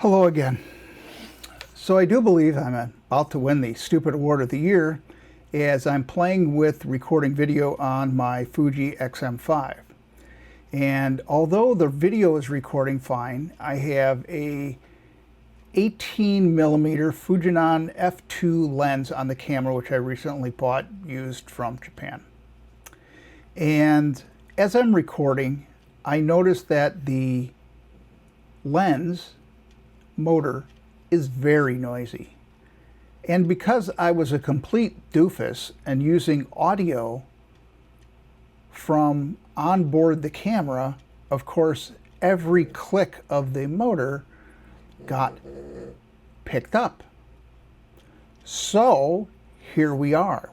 Hello again. So I do believe I'm about to win the Stupid Award of the Year as I'm playing with recording video on my Fuji XM5. And although the video is recording fine, I have a 18mm Fujinon f2 lens on the camera, which I recently bought used from Japan. And as I'm recording, I noticed that the lens motor is very noisy. And because I was a complete doofus and using audio from on board the camera, of course, every click of the motor got picked up. So here we are.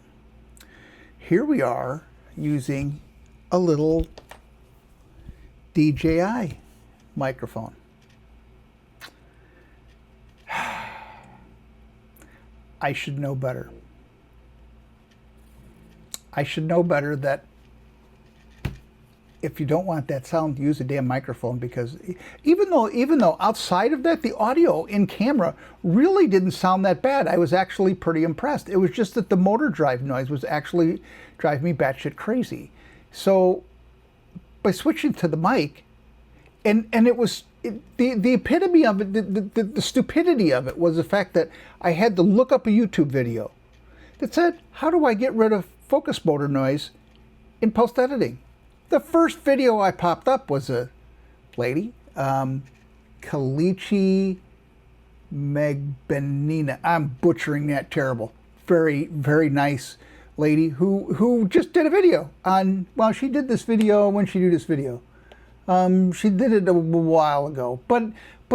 Here we are using a little DJI microphone. I should know better. I should know better that if you don't want that sound, use a damn microphone, because even though outside of that, the audio in camera really didn't sound that bad. I was actually pretty impressed. It was just that the motor drive noise was actually driving me batshit crazy. So by switching to the mic, and it was the epitome of it, the stupidity of it was the fact that I had to look up a YouTube video that said, how do I get rid of focus motor noise in post-editing? The first video I popped up was a lady, Kalichi Megbenina. I'm butchering that terrible. Very, very nice lady who just did a video on, well, she did this video when she did this video. She did it a while ago, but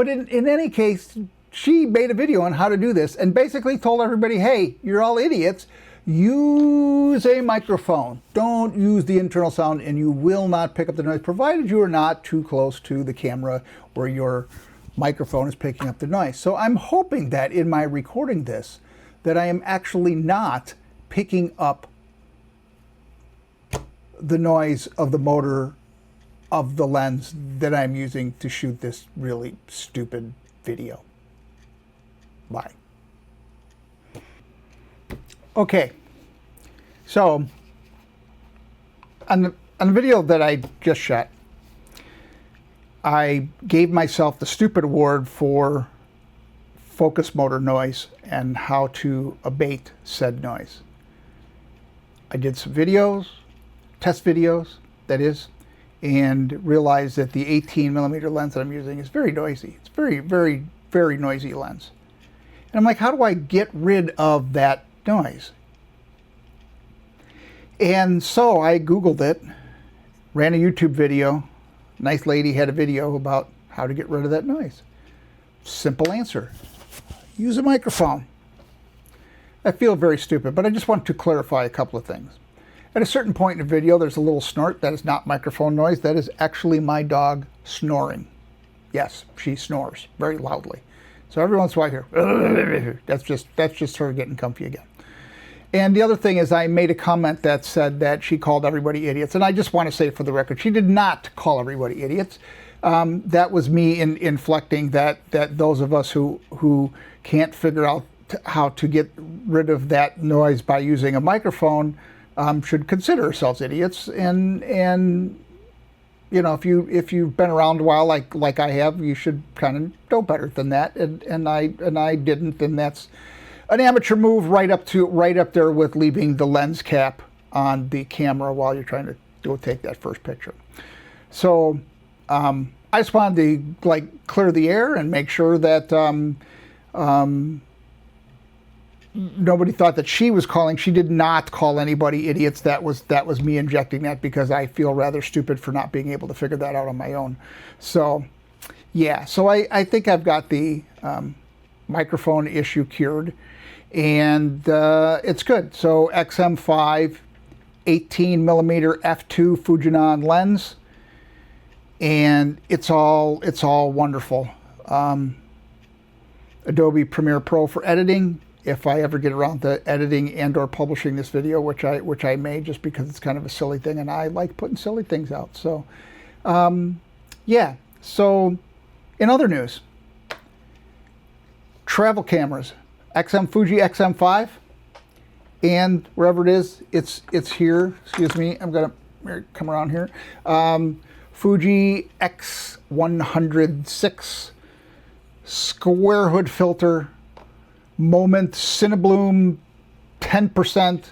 in any case, she made a video on how to do this and basically told everybody, hey, you're all idiots. Use a microphone. Don't use the internal sound and you will not pick up the noise, provided you are not too close to the camera where your microphone is picking up the noise. So I'm hoping that in my recording this, that I am actually not picking up the noise of the motor of the lens that I'm using to shoot this really stupid video. Bye. Okay, so on the video that I just shot, I gave myself the Stupid Award for focus motor noise and how to abate said noise. I did some videos, test videos, that is, and realized that the 18mm lens that I'm using is very noisy. It's very, very, very noisy lens. And I'm like, how do I get rid of that noise? And so I Googled it, ran a YouTube video. Nice lady had a video about how to get rid of that noise. Simple answer. Use a microphone. I feel very stupid, but I just want to clarify a couple of things. At a certain point in the video, there's a little snort. That is not microphone noise. That is actually my dog snoring. Yes, she snores very loudly. So every once in a while I hear, that's just her getting comfy again. And the other thing is I made a comment that said that she called everybody idiots. And I just want to say for the record, she did not call everybody idiots. That was me inflecting that those of us who can't figure out how to get rid of that noise by using a microphone should consider ourselves idiots, and you know, if you've been around a while like I have, you should kind of know better than that, and I didn't, and that's an amateur move right up there with leaving the lens cap on the camera while you're trying to take that first picture. So I just wanted to clear the air and make sure that nobody thought that she was calling. She did not call anybody idiots. That was me injecting that because I feel rather stupid for not being able to figure that out on my own. So yeah, so I think I've got the microphone issue cured, and it's good. So XM5 18mm f2 Fujinon lens, and it's all wonderful. Adobe Premiere Pro for editing. If I ever get around to editing and or publishing this video, which I may, just because it's kind of a silly thing and I like putting silly things out. So yeah, so in other news, travel cameras, Fuji XM5, and wherever it is, it's here. Excuse me, I'm gonna come around here. Fuji X106 square hood filter, Moment Cinebloom 10%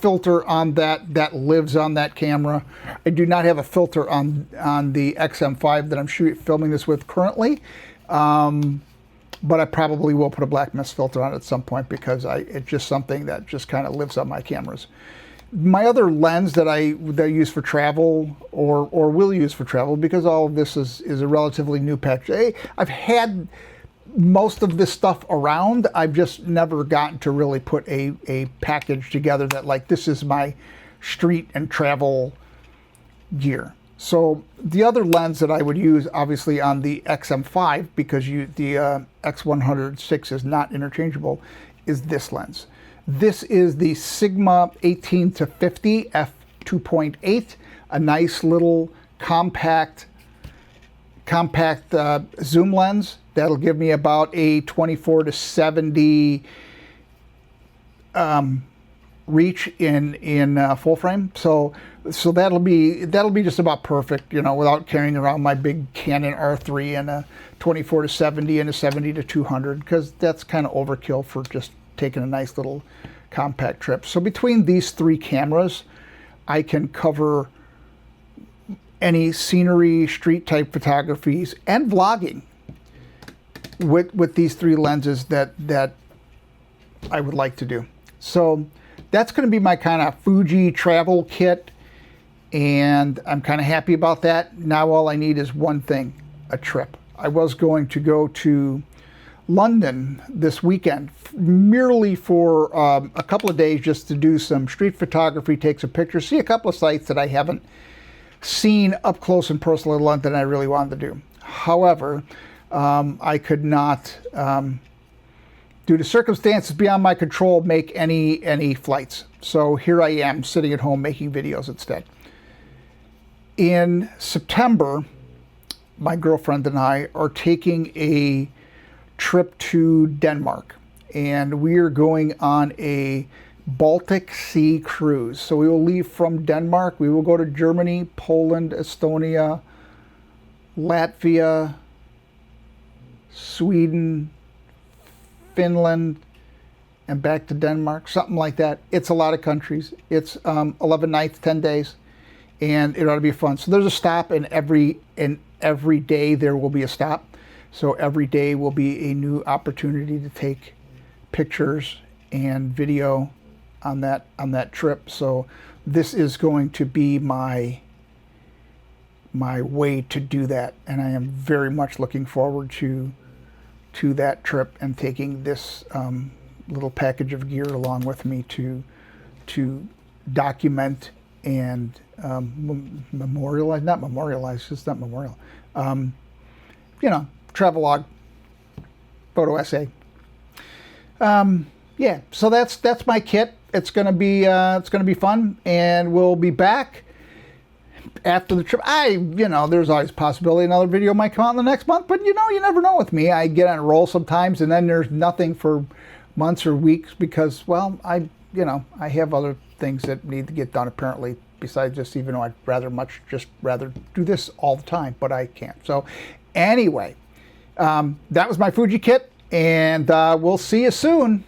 filter on that lives on that camera. I do not have a filter on the XM5 that I'm filming this with currently, but I probably will put a black mist filter on it at some point because it's just something that just kind of lives on my cameras. My other lens that I use for travel or will use for travel, because all of this is a relatively new package. I've had most of this stuff around. I've just never gotten to really put a package together that, like, this is my street and travel gear. So the other lens that I would use, obviously, on the XM5, because the X106 is not interchangeable, is this lens. This is the Sigma 18 to 50 f2.8, a nice little compact zoom lens that'll give me about a 24 to 70 reach in full frame. So that'll be just about perfect, you know, without carrying around my big Canon R3 and a 24 to 70 and a 70 to 200, because that's kind of overkill for just taking a nice little compact trip. So between these three cameras, I can cover any scenery, street type photographies, and vlogging with these three lenses that I would like to do. So that's going to be my kind of Fuji travel kit, and I'm kind of happy about that. Now all I need is one thing, a trip. I was going to go to London this weekend merely for a couple of days just to do some street photography, take some pictures, see a couple of sites that I haven't seen up close and personal in London I really wanted to do. However, I could not, due to circumstances beyond my control, make any flights. So here I am sitting at home making videos instead. In September, my girlfriend and I are taking a trip to Denmark, and we are going on a Baltic Sea cruise. So we will leave from Denmark. We will go to Germany, Poland, Estonia, Latvia, Sweden, Finland, and back to Denmark, something like that. It's a lot of countries. It's 11 nights, 10 days, and it ought to be fun. So there's a stop, and every day there will be a stop. So every day will be a new opportunity to take pictures and video on that trip. So this is going to be my way to do that, and I am very much looking forward to that trip and taking this little package of gear along with me to document and memorialize, not memorialize, it's not memorial, you know, travelogue, photo essay. Yeah, so that's my kit. It's gonna be fun, and we'll be back after the trip. There's always a possibility another video might come out in the next month, but you never know with me. I get on a roll sometimes, and then there's nothing for months or weeks because, well, I have other things that need to get done apparently, besides this, even though I'd rather do this all the time, but I can't. So anyway, that was my Fuji kit, and we'll see you soon.